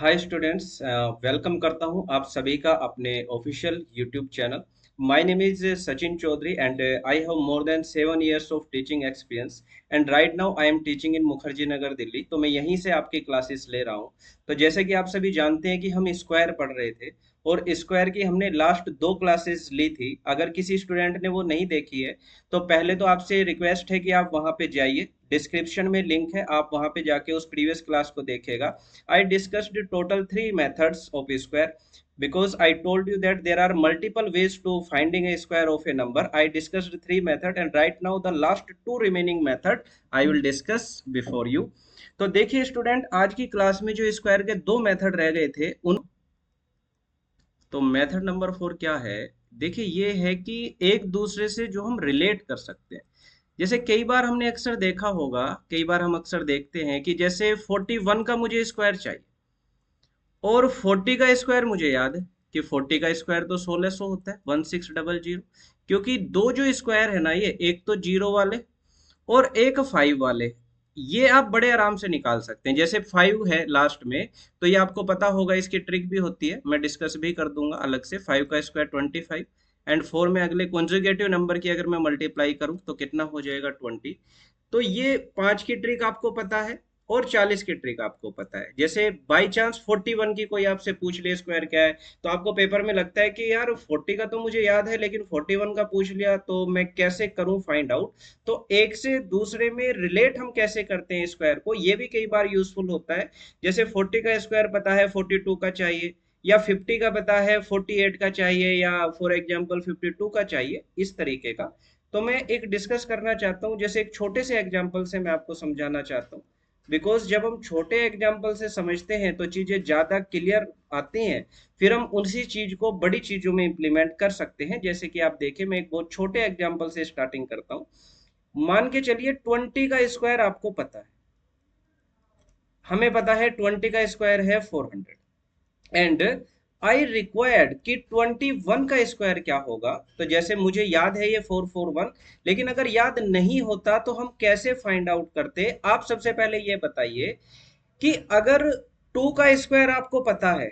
Hi students, welcome करता हूं आप सभी का अपने official YouTube channel. My name is Sachin Chaudhary and I have more than 7 years of teaching experience and right now I am teaching in Mukherjee Nagar Delhi. तो मैं यहीं से आपकी क्लासेस ले रहा हूं। तो जैसे कि आप सभी जानते हैं कि हम स्क्वायर पढ़ रहे थे और स्क्वायर की हमने लास्ट 2 क्लासेस ली थी। अगर किसी स्टूडेंट ने वो नहीं देखी है तो पहले तो आपसे रिक्वेस्ट है कि आप वहां पे जाइए, डिस्क्रिप्शन में लिंक है, आप वहां पे जाके उस प्रीवियस क्लास को देखेगा। I discussed total three methods of a square because I told you that there are multiple ways to finding a square of a number. I discussed three method and right now the last two remaining method I will discuss before you. तो देखिए student, आज की class में जो square के दो method रह गए थे उन तो मेथड नंबर 4 क्या है? देखिए ये है कि एक दूसरे से जो हम रिलेट कर सकते हैं। जैसे कई बार हमने अक्सर देखा होगा, कई बार हम अक्सर देखते हैं कि जैसे 41 का मुझे स्क्वायर चाहिए और 40 का स्क्वायर मुझे याद है कि 40 का स्क्वायर तो 1600 होता है, 1600। क्योंकि दो जो स्क्वायर है ना, ये एक तो जीरो वाले और एक 5 वाले, ये आप बड़े आराम से निकाल सकते हैं। जैसे 5 है लास्ट में, तो ये आपको पता होगा, इसकी ट्रिक भी होती है, मैं डिस्कस भी कर दूंगा अलग से। 5 का स्क्वायर 25 एंड 4 में अगले कॉन्जुगेटिव नंबर की अगर मैं मल्टीप्लाई करूं तो कितना हो जाएगा 20। तो ये 5 की ट्रिक आपको पता है और 40 की ट्रिक आपको पता है। जैसे बाई चांस 41 की कोई आपसे पूछ ले स्क्वायर क्या है, तो आपको पेपर में लगता है कि यार 40 का तो मुझे याद है लेकिन 41 का पूछ लिया तो मैं कैसे करूं फाइंड आउट। तो एक से दूसरे में रिलेट हम कैसे करते हैं स्क्वायर को, ये भी कई बार यूजफुल होता है। जैसे 40 का स्क्वायर पता है 42 का चाहिए, या 50 का पता है 48 का चाहिए, या फॉर एग्जांपल 52 का चाहिए, इस तरीके का। तो मैं एक डिस्कस करना चाहता हूँ, जैसे एक छोटे से एग्जांपल से मैं आपको समझाना चाहता हूँ। बिकॉज जब हम छोटे एग्जाम्पल से समझते हैं तो चीजें ज्यादा क्लियर आती हैं, फिर हम उसी चीज को बड़ी चीजों में इम्प्लीमेंट कर सकते हैं। जैसे कि आप देखें, मैं एक बहुत छोटे एग्जाम्पल से स्टार्टिंग करता हूँ। मान के चलिए 20 का स्क्वायर आपको पता है, हमें पता है 20 का स्क्वायर है 400 एंड आई रिक्वायर्ड कि 21 का स्क्वायर क्या होगा। तो जैसे मुझे याद है ये 441, लेकिन अगर याद नहीं होता तो हम कैसे फाइंड आउट करते? आप सबसे पहले ये बताइए कि अगर 2 का स्क्वायर आपको पता है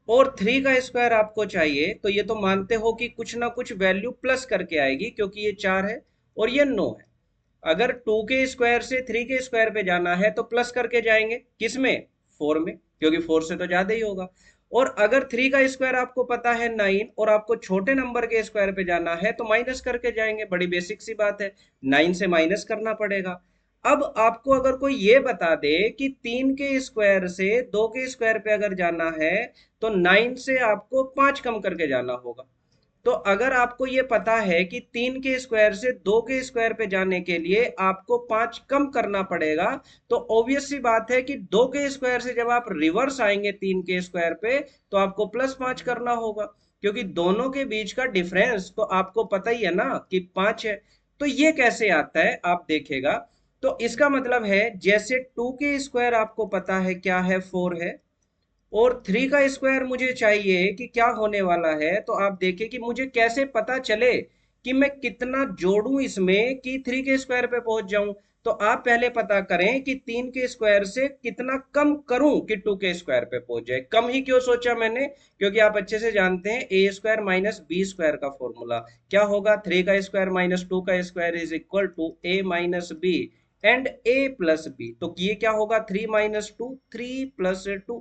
और 3 का स्क्वायर आपको चाहिए, तो ये तो मानते हो कि कुछ ना कुछ वैल्यू प्लस करके आएगी, क्योंकि ये 4 है और ये 9 है। अगर 2 के स्क्वायर से 3 के स्क्वायर पे जाना है तो प्लस करके जाएंगे, किसमें? 4 में, क्योंकि 4 से तो ज्यादा ही होगा। और अगर 3 का स्क्वायर आपको पता है 9 और आपको छोटे नंबर के स्क्वायर पे जाना है तो माइनस करके जाएंगे, बड़ी बेसिक सी बात है, 9 से माइनस करना पड़ेगा। अब आपको अगर कोई ये बता दे कि 3 के स्क्वायर से 2 के स्क्वायर पे अगर जाना है तो 9 से आपको 5 कम करके जाना होगा। तो अगर आपको ये पता है कि 3 के स्क्वायर से 2 के स्क्वायर पे जाने के लिए आपको 5 कम करना पड़ेगा, तो ऑब्वियस सी बात है कि 2 के स्क्वायर से जब आप रिवर्स आएंगे 3 के स्क्वायर पे, तो आपको +5 करना होगा, क्योंकि दोनों के बीच का डिफरेंस तो आपको पता ही है ना कि 5 है। तो ये कैसे आता है आप देखेगा। तो इसका मतलब है जैसे 2 के स्क्वायर आपको पता है क्या है, 4 है, और 3 का स्क्वायर मुझे चाहिए कि क्या होने वाला है, तो आप देखिए कि मुझे कैसे पता चले कि मैं कितना जोड़ूं इसमें कि 3 के स्क्वायर पे पहुंच जाऊं। तो आप पहले पता करें कि 3 के स्क्वायर से कितना कम करूं कि 2 के स्क्वायर पे पहुंच जाए। कम ही क्यों सोचा मैंने? क्योंकि आप अच्छे से जानते हैं a square minus b square का फॉर्मूला क्या होगा। 3 का स्क्वायर माइनस 2 का square is equal to a minus b and a plus b. तो ये क्या होगा? 3 माइनस टू, 3 + 2।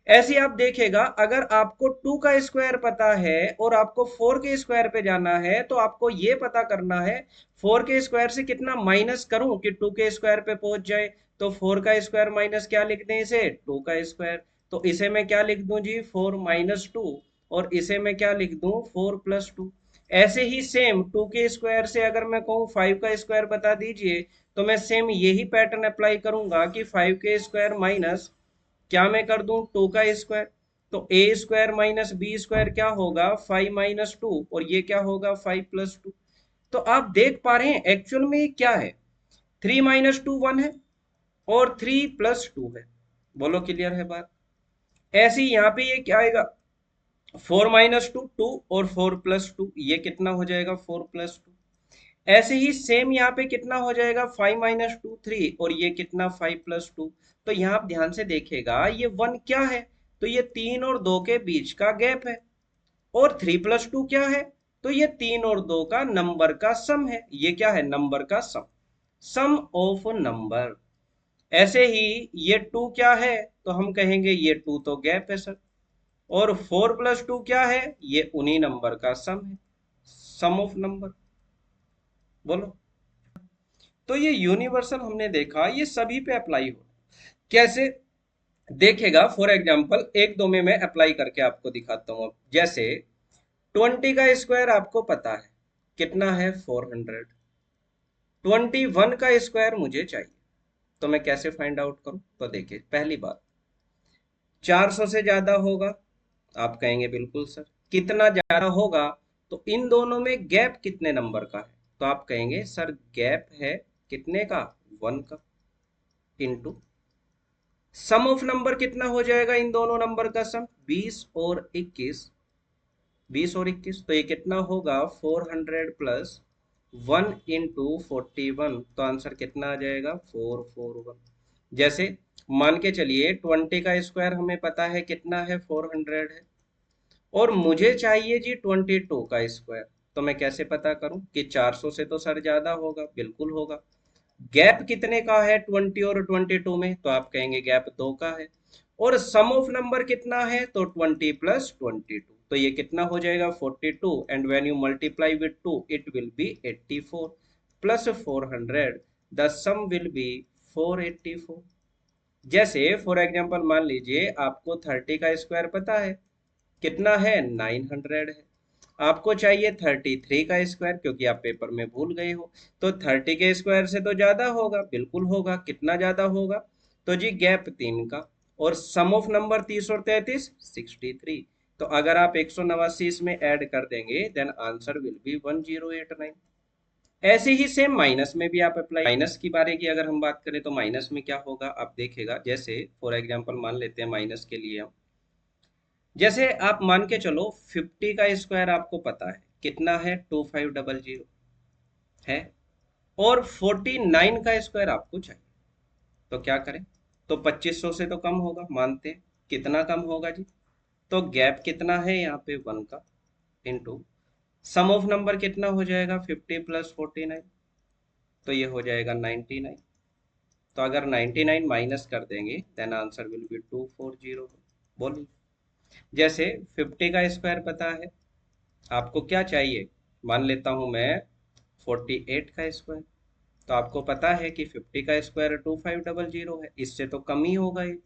ऐसे ही आप देखेगा, अगर आपको 2 का स्क्वायर पता है और आपको 4 के स्क्वायर पे जाना है, तो आपको ये पता करना है 4 के स्क्वायर से कितना माइनस करूं कि 2 के स्क्वायर पे पहुंच जाए। तो 4 का स्क्वायर माइनस क्या लिख दें इसे? 2 का स्क्वायर। तो इसे मैं क्या लिख दूं जी? 4 - 2। और इसे मैं क्या लिख दूं? 4 + 2। ऐसे ही सेम 2 के स्क्वायर से अगर मैं कहूँ 5 का स्क्वायर बता दीजिए, तो मैं सेम यही पैटर्न अप्लाई करूंगा कि 5 के स्क्वायर माइनस क्या मैं कर दूं? 2 का स्क्वायर। तो ए स्क्वायर माइनस बी स्क्वायर क्या होगा? 5 - 2। और ये क्या होगा? 5 + 2। तो आप देख पा रहे हैं एक्चुअल में ये क्या है। 3 - 2 1 है और 3 + 2 है। बोलो क्लियर है बात? ऐसे ही यहाँ पे ये क्या आएगा? 4 - 2 2 और 4 + 2, ये कितना हो जाएगा? 4 + 2। ऐसे ही सेम यहाँ पे कितना हो जाएगा, 5 - 2 3, और ये कितना 5 + 2। तो यहाँ आप ध्यान से देखेगा ये 1 क्या है, तो ये 3 और 2 के बीच का गैप है। और 3 + 2 क्या है, तो ये 3 और 2 का नंबर का सम है। ये क्या है, नंबर का सम, सम ऑफ नंबर। ऐसे ही ये 2 क्या है, तो हम कहेंगे ये 2 तो गैप है सर। और 4 + 2 क्या है, ये उन्हीं नंबर का सम है, सम ऑफ नंबर। बोलो। तो ये यूनिवर्सल हमने देखा, ये सभी पे अप्लाई हो। कैसे देखेगा, फॉर एग्जाम्पल एक दो में मैं अप्लाई करके आपको दिखाता हूँ। अब जैसे 20 का स्क्वायर आपको पता है कितना है, 400। 21 का स्क्वायर मुझे चाहिए, तो मैं कैसे फाइंड आउट करूं, तो देखिए पहली बात, 400 से ज्यादा होगा, आप कहेंगे बिल्कुल सर। कितना ज्यादा होगा, तो इन दोनों में गैप कितने नंबर का है, तो आप कहेंगे सर गैप है कितने का, 1 का, इनटू सम ऑफ नंबर कितना हो जाएगा, इन दोनों नंबर का सम 20 और 21। 20 और 21, तो ये कितना होगा, 400 + 1 × 41, तो आंसर कितना आ जाएगा, 441। जैसे मान के चलिए 20 का स्क्वायर हमें पता है कितना है, 400 है, और मुझे चाहिए जी 22 का स्क्वायर। तो मैं कैसे पता करूं कि 400 से तो सर ज्यादा होगा, बिल्कुल होगा। गैप कितने का है 20 और 22 में, तो आप कहेंगे गैप 2 का है। और सम ऑफ नंबर कितना है, तो 20 + 22, तो ये कितना हो जाएगा, 42, and when you multiply with 2 it will be 84 plus 400, the sum will be 484। जैसे फॉर एग्जांपल मान लीजिए आपको 30 का स्क्वायर पता है कितना है, 900 है। आपको चाहिए 33 का स्क्वायर, क्योंकि आप पेपर में भूल गए हो। तो 30 के स्क्वायर से तो ज्यादा होगा, बिल्कुल होगा। कितना ज्यादा होगा, तो जी गैप 3 का। और सम ऑफ नंबर 30 और 33 63। तो अगर आप 189 इसमें ऐड कर देंगे, देन आंसर विल बी 1089। ऐसे ही सेम माइनस में भी आप अप्लाई, माइनस की बारे की अगर हम बात करें तो माइनस में क्या होगा, आप देखेगा। जैसे फॉर एग्जांपल मान लेते हैं माइनस के लिए हम, जैसे आप मान के चलो 50 का स्क्वायर आपको पता है कितना है, 2500 है, और 49 का स्क्वायर आपको चाहिए, तो क्या करें, तो 2500 से तो कम होगा, मानते हैं। कितना कम होगा जी, तो गैप कितना है यहाँ पे, 1 का, इनटू सम ऑफ नंबर कितना हो जाएगा, 50 + 49, तो ये हो जाएगा 99। तो अगर 99 माइनस कर देंगे, देन आंसर विल बी 240। बोलिए। जैसे 50 का स्क्वायर पता है, आपको क्या चाहिए, मान लेता हूं मैं 48 का स्क्वायर। तो आपको पता है कि 50 का स्क्वायर 2500 है, इससे तो कम ही होगा ये।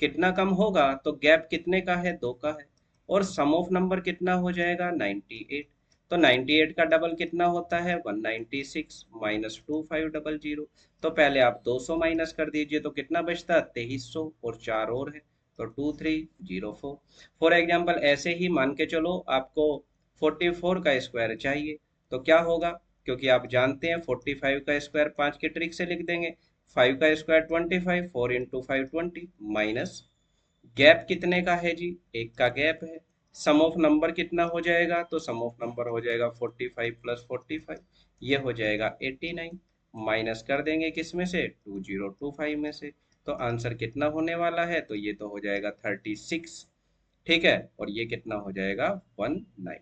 कितना कम होगा, तो गैप कितने का है, 2 का है। और सम ऑफ नंबर कितना हो जाएगा, 98। तो 98 का डबल कितना होता है, 196 माइनस 2500। तो पहले आप 200 माइनस कर दीजिए, तो कितना बचता, 2300, और 4 और है, तो 2304। फॉर एग्जाम्पल ऐसे ही मान के चलो आपको 44 का स्क्वायर चाहिए, तो क्या होगा, क्योंकि आप जानते हैं 45 का स्क्वायर 5 के ट्रिक से लिख देंगे, 5 का स्क्वायर 25, 4 × 5 20, माइनस गैप कितने का है जी, 1 का गैप है। सम ऑफ नंबर कितना हो जाएगा, तो सम ऑफ नंबर हो जाएगा 45 + 45, ये हो जाएगा 89। माइनस कर देंगे किस में से, 2025 में से। तो आंसर कितना होने वाला है, तो ये तो हो जाएगा 36। ठीक है, और ये कितना हो जाएगा, 19।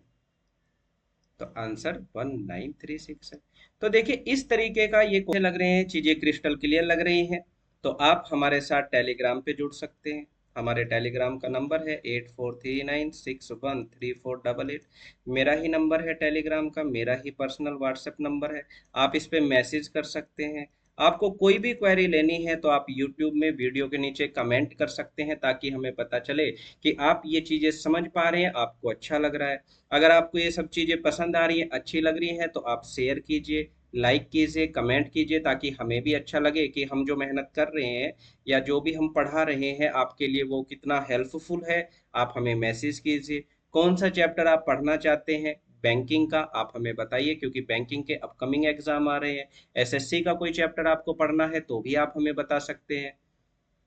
तो आंसर 1936 है। तो देखिए इस तरीके का ये क्वेश्चन लग रहे हैं, चीजें क्रिस्टल क्लियर लग रही हैं, तो आप हमारे साथ टेलीग्राम पे जुड़ सकते हैं। हमारे टेलीग्राम का नंबर है 8439613488। मेरा ही नंबर है टेलीग्राम का, मेरा ही पर्सनल व्हाट्सएप नंबर है। आप इस पे मैसेज कर सकते हैं। आपको कोई भी क्वेरी लेनी है तो आप यूट्यूब में वीडियो के नीचे कमेंट कर सकते हैं, ताकि हमें पता चले कि आप ये चीजें समझ पा रहे हैं, आपको अच्छा लग रहा है। अगर आपको ये सब चीजें पसंद आ रही है, अच्छी लग रही है, तो आप शेयर कीजिए, लाइक कीजिए, कमेंट कीजिए, ताकि हमें भी अच्छा लगे कि हम जो मेहनत कर रहे हैं या जो भी हम पढ़ा रहे हैं आपके लिए वो कितना हेल्पफुल है। आप हमें मैसेज कीजिए, कौन सा चैप्टर आप पढ़ना चाहते हैं बैंकिंग का, आप हमें बताइए, क्योंकि बैंकिंग के अपकमिंग एग्जाम आ रहे हैं। एसएससी का कोई चैप्टर आपको पढ़ना है तो भी आप हमें बता सकते हैं।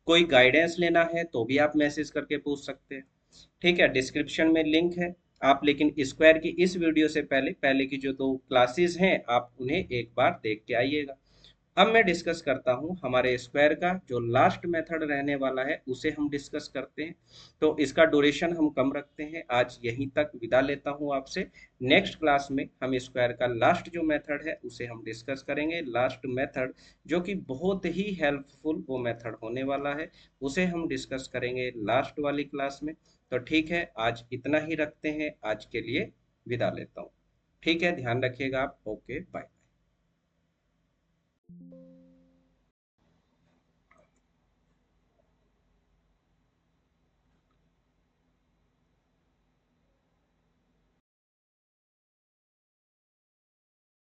कोई गाइडेंस लेना है तो भी आप मैसेज करके पूछ सकते हैं। ठीक है, डिस्क्रिप्शन में लिंक है, आप लेकिन स्क्वायर की इस वीडियो से पहले पहले की जो दो क्लासेस हैं आप उन्हें एक बार देख के आइएगा। अब मैं डिस्कस करता हूँ हमारे स्क्वायर का जो लास्ट मेथड रहने वाला है उसे हम डिस्कस करते हैं। तो इसका ड्यूरेशन हम कम रखते हैं, आज यहीं तक विदा लेता हूँ आपसे। नेक्स्ट क्लास में हम स्क्वायर का लास्ट जो मेथड है उसे हम डिस्कस करेंगे। लास्ट मेथड जो कि बहुत ही हेल्पफुल वो मेथड होने वाला है, उसे हम डिस्कस करेंगे लास्ट वाली क्लास में। तो ठीक है, आज इतना ही रखते हैं, आज के लिए विदा लेता हूँ। ठीक है, ध्यान रखिएगा आप। Okay bye.